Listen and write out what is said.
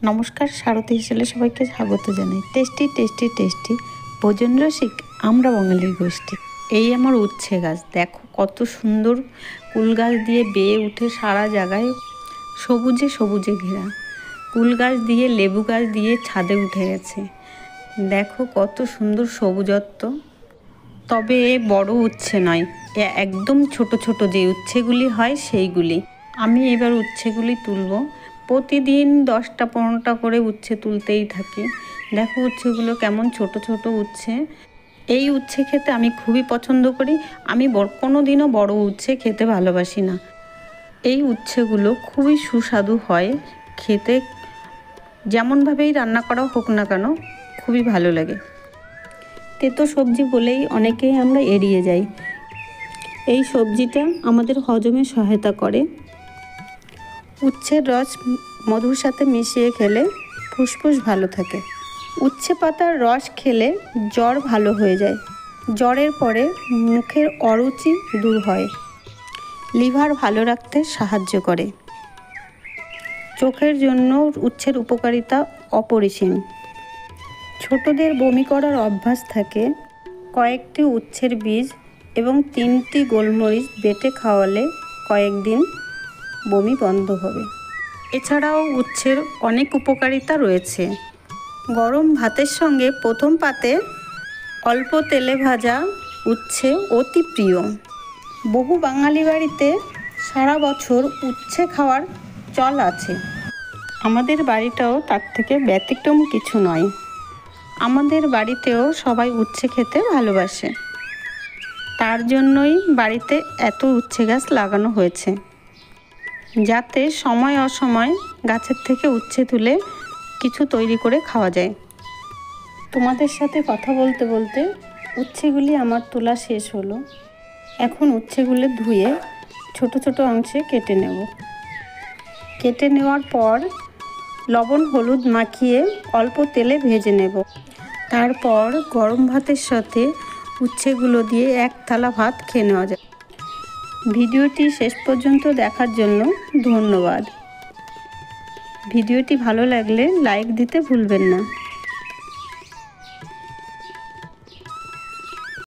নমস্কার, সারথী হিসেবে সবাইকে স্বাগত জানাই। টেস্টি টেস্টি টেস্টি ভোজন রসিক আমরা বাঙালির গোষ্ঠী। এই আমার উচ্ছে গাছ, দেখো কত সুন্দর কুল গাছ দিয়ে বেয়ে উঠে সারা জায়গায় সবুজে সবুজে ঘেরা। কুল গাছ দিয়ে লেবু গাছ দিয়ে ছাদে উঠে গেছে। দেখো কত সুন্দর সবুজত্ব। তবে বড় উচ্ছে নয়, একদম ছোট ছোট যে উচ্ছেগুলি হয় সেইগুলি। আমি এবার উচ্ছেগুলি তুলব। প্রতিদিন 10টা-15টা করে উচ্ছে তুলতেই থাকি। দেখো উচ্ছেগুলো কেমন ছোট ছোট উচ্ছে। এই উচ্ছে খেতে আমি খুবই পছন্দ করি। আমি কোনো দিনও বড় উচ্ছে খেতে ভালোবাসি না। এই উচ্ছেগুলো খুবই সুস্বাদু হয় খেতে, যেমনভাবেই রান্না করা হোক না কেন খুবই ভালো লাগে। তেতো সবজি বলেই অনেকেই আমরা এড়িয়ে যাই। এই সবজিটা আমাদের হজমে সহায়তা করে। উচ্ছের রস মধুর সাথে মিশিয়ে খেলে ফুসফুস ভালো থাকে। উচ্ছে পাতার রস খেলে জ্বর ভালো হয়ে যায়। জ্বরের পরে মুখের অরুচি দূর হয়। লিভার ভালো রাখতে সাহায্য করে। চোখের জন্য উচ্ছের উপকারিতা অপরিসীম। ছোটদের বমি করার অভ্যাস থাকে, কয়েকটি উচ্ছের বীজ এবং 3টি গোলমরিচ বেটে খাওয়ালে কয়েকদিন বমি বন্ধ হবে। এছাড়াও উচ্ছের অনেক উপকারিতা রয়েছে। গরম ভাতের সঙ্গে প্রথম পাতে অল্প তেলে ভাজা উচ্ছে অতি প্রিয়। বহু বাঙালি বাড়িতে সারা বছর উচ্ছে খাওয়ার চল আছে। আমাদের বাড়িটাও তার থেকে ব্যতিক্রম কিছু নয়। আমাদের বাড়িতেও সবাই উচ্ছে খেতে ভালোবাসে। তার জন্যই বাড়িতে এত উচ্ছে গাছ লাগানো হয়েছে, যাতে সময় অসময় গাছের থেকে উচ্ছে তুলে কিছু তৈরি করে খাওয়া যায়। তোমাদের সাথে কথা বলতে বলতে উচ্ছেগুলি আমার তোলা শেষ হলো। এখন উচ্ছেগুলো ধুয়ে ছোট ছোট অংশে কেটে নেব। কেটে নেওয়ার পর লবণ হলুদ মাখিয়ে অল্প তেলে ভেজে নেব। তারপর গরম ভাতের সাথে উচ্ছেগুলো দিয়ে এক থালা ভাত খেয়ে নেওয়া যায়। ভিডিওটি শেষ পর্যন্ত দেখার জন্য ধন্যবাদ। ভিডিওটি ভালো লাগলে লাইক দিতে ভুলবেন না।